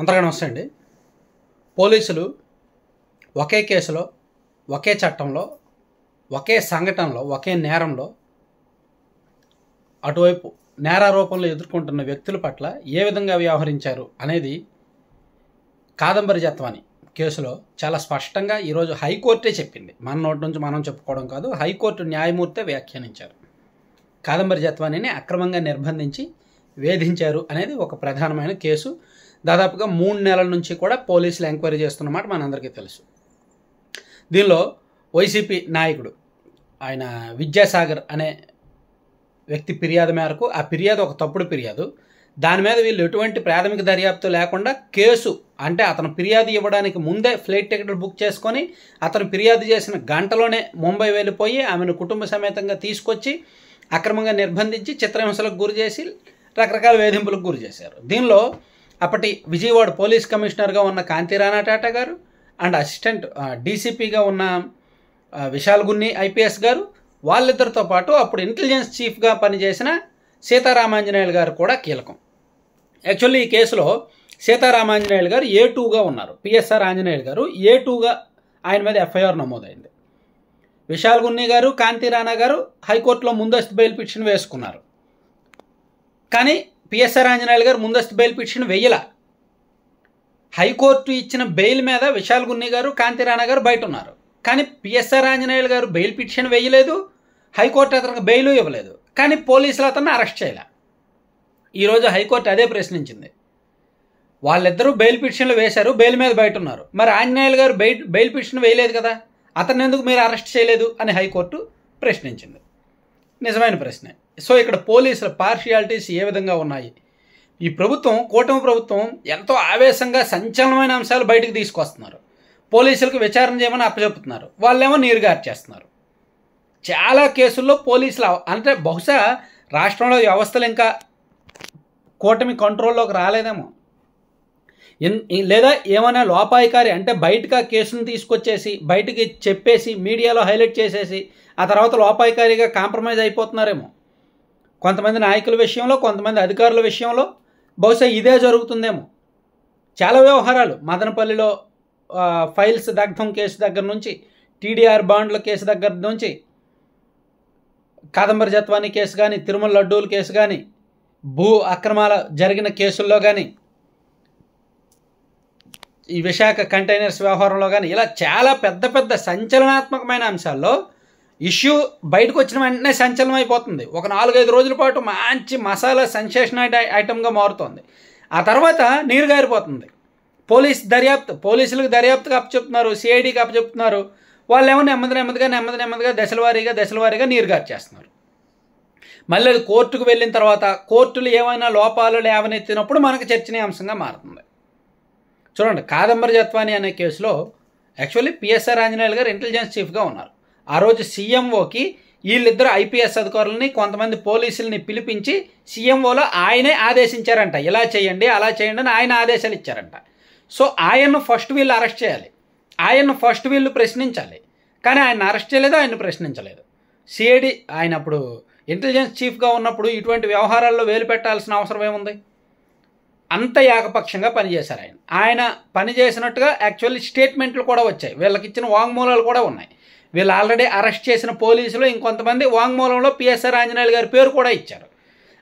అంతగా నమస్తే అండి. పోలీసులు ఒకే కేసులో, ఒకే చట్టంలో, ఒకే సంఘటనలో, ఒకే నేరంలో అటువైపు నేరారోపణలు ఎదుర్కొంటున్న వ్యక్తుల పట్ల ఏ విధంగా వ్యవహరించారు అనేది కాదంబరి జత్వాని కేసులో చాలా స్పష్టంగా ఈరోజు హైకోర్టే చెప్పింది. మన నోటి నుంచి మనం చెప్పుకోవడం కాదు, హైకోర్టు న్యాయమూర్తే వ్యాఖ్యానించారు. కాదంబరి జత్వానిని అక్రమంగా నిర్బంధించి వేధించారు అనేది ఒక ప్రధానమైన కేసు. దాదాపుగా 3 నెలల నుంచి కూడా పోలీసులు ఎంక్వైరీ చేస్తున్నమాట మనందరికీ తెలుసు. దీనిలో వైసీపీ నాయకుడు ఆయన విద్యాసాగర్ అనే వ్యక్తి ఫిర్యాదు మేరకు, ఆ ఫిర్యాదు ఒక తప్పుడు ఫిర్యాదు, దాని మీద వీళ్ళు ఎటువంటి ప్రాథమిక దర్యాప్తు లేకుండా కేసు అంటే అతను ఫిర్యాదు ఇవ్వడానికి ముందే ఫ్లైట్ టికెట్లు బుక్ చేసుకొని అతను ఫిర్యాదు చేసిన గంటలోనే ముంబై వెళ్ళిపోయి ఆమెను కుటుంబ సమేతంగా తీసుకొచ్చి అక్రమంగా నిర్బంధించి చిత్రహింసలకు గురి చేసి రకరకాల వేధింపులకు గురి చేశారు. దీనిలో అప్పటి విజయవాడ పోలీస్ కమిషనర్గా ఉన్న కాంతిరాణా టాటా గారు అండ్ అసిస్టెంట్ డీసీపీగా ఉన్న విశాల్ గున్ని ఐపీఎస్ గారు, వాళ్ళిద్దరితో పాటు అప్పుడు ఇంటెలిజెన్స్ చీఫ్గా పనిచేసిన సీతారామాంజనేయులు గారు కూడా కీలకం. యాక్చువల్లీ ఈ కేసులో సీతారామాంజనేయులు గారు A2గా ఉన్నారు, పిఎస్ఆర్ ఆంజనేయులు గారు A2గా ఆయన మీద ఎఫ్ఐఆర్ నమోదైంది. విశాల్ గున్ని గారు, కాంతిరాణా గారు హైకోర్టులో ముందస్తు బెయిల్ పిటిషన్ వేసుకున్నారు. కానీ పిఎస్ఆర్ ఆంజనేయులు గారు ముందస్తు బెయిల్ పిటిషన్ వేయల. హైకోర్టు ఇచ్చిన బెయిల్ మీద విశాల్ గున్ని గారు, కాంతిరాణా గారు బయట ఉన్నారు. కానీ పిఎస్ఆర్ ఆంజనేయులు గారు బెయిల్ పిటిషన్ వేయలేదు, హైకోర్టు అతనికి బెయిల్ ఇవ్వలేదు. కానీ పోలీసులు అతన్ని అరెస్ట్ చేయలే. ఈరోజు హైకోర్టు అదే ప్రశ్నించింది. వాళ్ళిద్దరూ బెయిల్ పిటిషన్లు వేశారు, బెయిల్ మీద బయట ఉన్నారు. మరి ఆంజనేయులు గారు బెయిల్ పిటిషన్ వేయలేదు కదా, అతన్ని ఎందుకు మీరు అరెస్ట్ చేయలేదు అని హైకోర్టు ప్రశ్నించింది. నిజమైన ప్రశ్నే. సో ఇక్కడ పోలీసుల పార్షియాలిటీస్ ఏ విధంగా ఉన్నాయి? ఈ ప్రభుత్వం, కూటమి ప్రభుత్వం ఎంతో ఆవేశంగా సంచలనమైన అంశాలు బయటకు తీసుకొస్తున్నారు. పోలీసులకు విచారణ చేయమని అప్పచెపుతున్నారు, వాళ్ళేమో నీరుగార్చేస్తున్నారు. చాలా కేసుల్లో పోలీసులు అంటే బహుశా రాష్ట్రంలో వ్యవస్థలు ఇంకా కూటమి కంట్రోల్లోకి రాలేదేమో, లేదా ఏమైనా లోపాయికారి అంటే బయటకు ఆ కేసును తీసుకొచ్చేసి బయటికి చెప్పేసి మీడియాలో హైలైట్ చేసేసి ఆ తర్వాత లోపాయికారిగా కాంప్రమైజ్ అయిపోతున్నారేమో. కొంతమంది నాయకుల విషయంలో, కొంతమంది అధికారుల విషయంలో బహుశా ఇదే జరుగుతుందేమో. చాలా వ్యవహారాలు మదనపల్లిలో ఫైల్స్ దగ్ధం కేసు దగ్గర నుంచి, టీడీఆర్ బాండ్ల కేసు దగ్గర నుంచి, కాదంబరి జత్వాని కేసు కానీ, తిరుమల లడ్డూల కేసు కానీ, భూ అక్రమాల జరిగిన కేసుల్లో కానీ, ఈ విశాఖ కంటైనర్స్ వ్యవహారంలో కానీ, ఇలా చాలా పెద్ద పెద్ద సంచలనాత్మకమైన అంశాల్లో ఇష్యూ బయటకు వచ్చిన వెంటనే సంచలనం అయిపోతుంది. ఒక 4-5 రోజుల పాటు మంచి మసాలా సెన్సేషన్ ఐటమ్గా మారుతుంది. ఆ తర్వాత నీరు గారిపోతుంది. పోలీసులకు దర్యాప్తుగా అప్పచెప్తున్నారు, సిఐడికి అప్పచెప్తున్నారు. వాళ్ళు ఏమో నెమ్మదిగా దశల వారీగా నీరు గార్చేస్తున్నారు. మళ్ళీ అది కోర్టుకు వెళ్ళిన తర్వాత కోర్టులు ఏమైనా లోపాలు లేవనెత్తినప్పుడు మనకు చర్చనీయాంశంగా మారుతుంది. చూడండి, కాదంబరి జత్వాని అనే కేసులో యాక్చువల్లీ పిఎస్ఆర్ ఆంజనేయులు గారు ఇంటెలిజెన్స్ చీఫ్గా ఉన్నారు. ఆ రోజు సీఎంఓకి వీళ్ళిద్దరు ఐపీఎస్ అధికారులని, కొంతమంది పోలీసులని పిలిపించి సీఎంఓలో ఆయనే ఆదేశించారంట, ఇలా చేయండి అలా చేయండి అని ఆయన ఆదేశాలు ఇచ్చారంట. సో ఆయన్ను ఫస్ట్ వీళ్ళు అరెస్ట్ చేయాలి, ఆయన్ను ఫస్ట్ వీళ్ళు ప్రశ్నించాలి. కానీ ఆయన అరెస్ట్ చేయలేదు, ఆయన్ని ప్రశ్నించలేదు. సిఐడి ఆయన అప్పుడు ఇంటెలిజెన్స్ చీఫ్గా ఉన్నప్పుడు ఇటువంటి వ్యవహారాల్లో వేలు పెట్టాల్సిన అవసరం ఏముంది? అంత ఏకపక్షంగా పనిచేశారు ఆయన పనిచేసినట్టుగా యాక్చువల్లీ స్టేట్మెంట్లు కూడా వచ్చాయి, వీళ్ళకి ఇచ్చిన వాంగ్మూలాలు కూడా ఉన్నాయి. వీళ్ళు ఆల్రెడీ అరెస్ట్ చేసిన పోలీసులు ఇంకొంతమంది వాంగ్మూలంలో పిఎస్ఆర్ ఆంజనేయులు గారి పేరు కూడా ఇచ్చారు.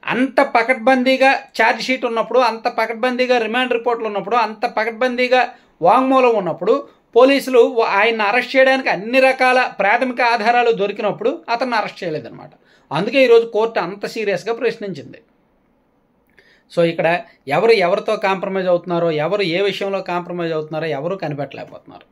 అంత పకడ్బందీగా ఛార్జ్ షీట్ ఉన్నప్పుడు, అంత పకడ్బందీగా రిమాండ్ రిపోర్ట్లు ఉన్నప్పుడు, అంత పకడ్బందీగా వాంగ్మూలం ఉన్నప్పుడు పోలీసులు ఆయన్ని అరెస్ట్ చేయడానికి అన్ని రకాల ప్రాథమిక ఆధారాలు దొరికినప్పుడు అతన్ని అరెస్ట్ చేయలేదన్నమాట. అందుకే ఈరోజు కోర్టు అంత సీరియస్గా ప్రశ్నించింది. సో ఇక్కడ ఎవరితో కాంప్రమైజ్ అవుతున్నారో, ఎవరు ఏ విషయంలో కాంప్రమైజ్ అవుతున్నారో ఎవరు కనిపెట్టలేకపోతున్నారు.